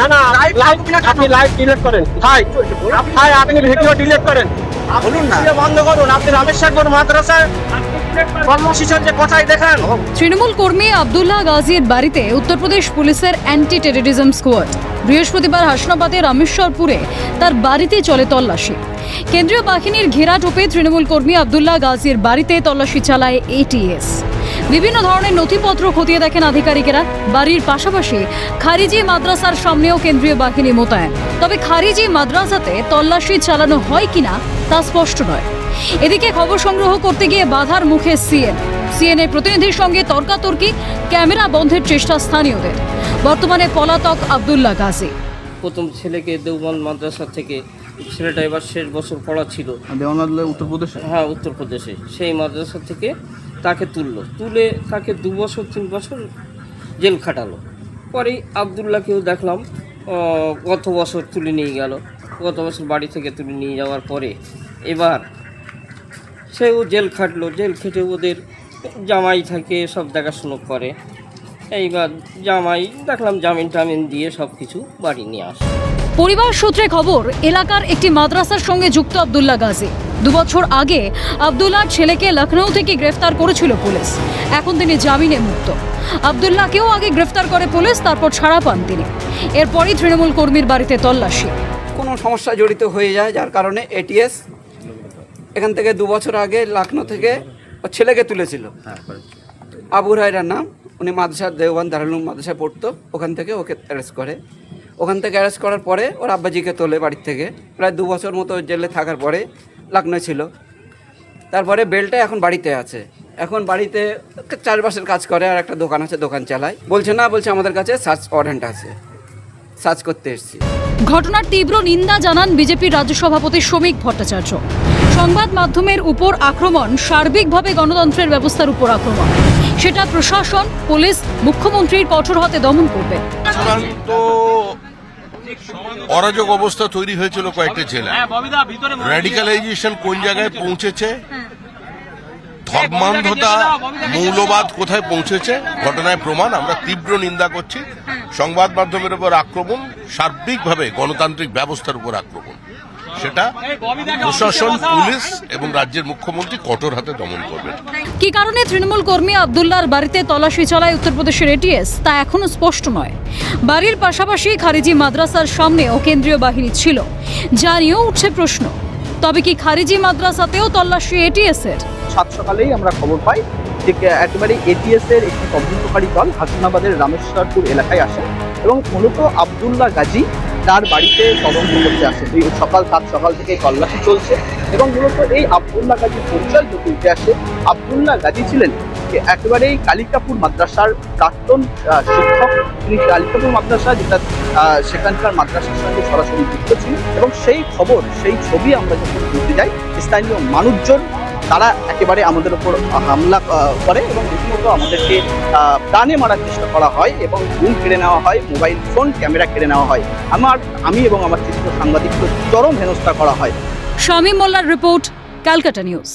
না না আপনি লাইভ ডিলিট করেন ভাই, ভাই আপনি ভিডিও ডিলিট করেন, বলুন না বন্ধ করুন। আপনি রামেশ্বরপুর মাদ্রাসায় কর্মসূচির যে কথাই দেখান। তৃণমূল কর্মী আব্দুল্লাহ গাজীর বাড়িতে উত্তরপ্রদেশ পুলিশের অ্যান্টি টেররিজম স্কোয়াড বৃহস্পতিবার হাসনাবাদের রামেশ্বরপুরে তার বাড়িতে চলে তল্লাশি। কেন্দ্রীয় বাহিনীর ঘেরাটোপে তৃণমূল কর্মী আব্দুল্লাহ গাজীর বাড়িতে তল্লাশি চালায় এটিএস। বিভিন্ন ধরনের নথিপত্র খতিয়ে দেখেন আধিকারিকেরা। বাড়ির পাশাপাশি খারিজি মাদ্রাসার সামনেও কেন্দ্রীয় বাহিনী মোতায়েন। তবে খারিজি মাদ্রাসাতে তল্লাশি চালানো হয় কিনা তা স্পষ্ট নয়। এদিকে খবর সংগ্রহ করতে গিয়ে বাধার মুখে সিএনএর প্রতিনিধির সঙ্গে তর্কাতর্কি, ক্যামেরা বন্ধের চেষ্টা স্থানীয়দের। বর্তমানে পলাতক আব্দুল্লাহ গাজী। প্রথম ছেলেকে দেওবন্দ মাদ্রাসা থেকে, ছেলেটা এবার শেষ বছর পড়া ছিল উত্তরপ্রদেশে, হ্যাঁ উত্তরপ্রদেশে, সেই মাদ্রাসা থেকে তাকে তুলে তাকে 2 বছর 3 বছর জেল খাটালো। পরে আব্দুল্লাহকেও দেখলাম গত বছর তুলে নিয়ে গেল। গত বছর বাড়ি থেকে তুলে নিয়ে যাওয়ার পরে এবার সেও জেল খাটলো। জেল খেটে ওদের জামাই থাকে, সব দেখাশুনো করে। এইবার জামাই দেখলাম জামিন টামিন দিয়ে সব কিছু বাড়ি নিয়ে আসে। পরিবার সূত্রে খবর, এলাকার একটি মাদ্রাসার সঙ্গে যুক্ত আব্দুল্লাহ গাজী। 2 বছর আগে আব্দুল্লাহর ছেলেকে লখনৌ থেকে গ্রেফতার করেছিল পুলিশ। এখন তিনি জামিনে মুক্ত। আব্দুল্লাহকেও আগে গ্রেফতার করে পুলিশ, তারপর ছাড়া পান তিনি। এরপরই তৃণমূল কর্মীর বাড়িতে তল্লাশি। কোনো সমস্যা জড়িত হয়ে যায়, যার কারণে এটিএস এখান থেকে 2 বছর আগে লখনৌ থেকে ওর ছেলেকে তুলেছিল। আবু রায়রার নাম, উনি মাদ্রাসা দেওবন্দ দারুল উলুম মাদ্রাসায় পড়তো। ওখান থেকে ওকে অ্যারেস্ট করে। ওখান থেকে অ্যারেস্ট করার পরে ওর আব্বাজিকে তোলে বাড়ির থেকে। প্রায় 2 বছর মতো জেলে থাকার পরে লখনৌ ছিল। তারপরে বেলটা এখন বাড়িতে আছে। এখন বাড়িতে চারপাশের কাজ করে, আর একটা দোকান আছে, দোকান চালায়। বলছে আমাদের কাছে সার্চ ওয়ারেন্ট আছে, সার্চ করতে এসেছি। ঘটনার তীব্র নিন্দা জানান বিজেপির রাজ্য সভাপতি শ্রমিক ভট্টাচার্য। সংবাদ মাধ্যমের উপর আক্রমণ সার্বিকভাবে গণতন্ত্রের ব্যবস্থার উপর আক্রমণ। সেটা প্রশাসন, পুলিশ, মুখ্যমন্ত্রীর কঠোর হাতে দমন করবে। অরাজক অবস্থা তৈরি হয়েছিল কয়েকটা জেলায়। র্যাডিক্যালাইজেশন কোন জায়গায় পৌঁছেছে, ধর্মান্ধতা, মৌলবাদ কোথায় পৌঁছেছে, ঘটনায় প্রমাণ। আমরা তীব্র নিন্দা করছি। সংবাদ মাধ্যমের উপর আক্রমণ সার্বিকভাবে গণতান্ত্রিক ব্যবস্থার উপর আক্রমণ। সেটা প্রশাসন, পুলিশ এবং রাজ্যের মুখ্যমন্ত্রী কঠোর হাতে দমন করবেন। কি কারণে তৃণমূল কর্মী আব্দুল্লাহর বাড়িতে তল্লাশি চালায় উত্তরপ্রদেশের এটিএস তা এখনো স্পষ্ট নয়। বাড়ির পাশাপাশি খারিজি মাদ্রাসার সামনেও কেন্দ্রীয় বাহিনী ছিল, যা নিয়েও উঠছে প্রশ্ন। তবে কি খারিজি মাদ্রাসাতেও তল্লাশি এটিএস এর? সাত সকালেই আমরা খবর পাই যে একেবারে এটিএস এর একটি তদন্তকারী দল হাসনাবাদের রামেশ্বরপুর এলাকায় আসে এবং মূলত আব্দুল্লাহ গাজী তার বাড়িতে তদন্ত করতে আসে। সকাল 7 সকাল থেকে তল্লাশি চলছে এবং মূলত এই আব্দুল্লাহ গাজীর পরিচয় যদি উঠে আসে, আব্দুল্লাহ গাজী ছিলেন একেবারেই কালিকাপুর মাদ্রাসার প্রাক্তন শিক্ষক। তিনি কালিকাপুর মাদ্রাসা, যেটা সেখানকার মাদ্রাসার সঙ্গে সরাসরি যুক্ত ছিল এবং সেই খবর, সেই ছবি আমরা যখন দেখতে যাই, স্থানীয় মানুষজন তারা একেবারে আমাদের উপর হামলা করে এবং রীতিমতো আমাদেরকে প্রাণে মারার চেষ্টা করা হয় এবং ফোন কেড়ে নেওয়া হয়, মোবাইল ফোন, ক্যামেরা কেড়ে নেওয়া হয়। আমি এবং আমার চিত্র সাংবাদিককে চরম হেনস্থা করা হয়। শামীম মোল্লার রিপোর্ট, ক্যালকাটা নিউজ।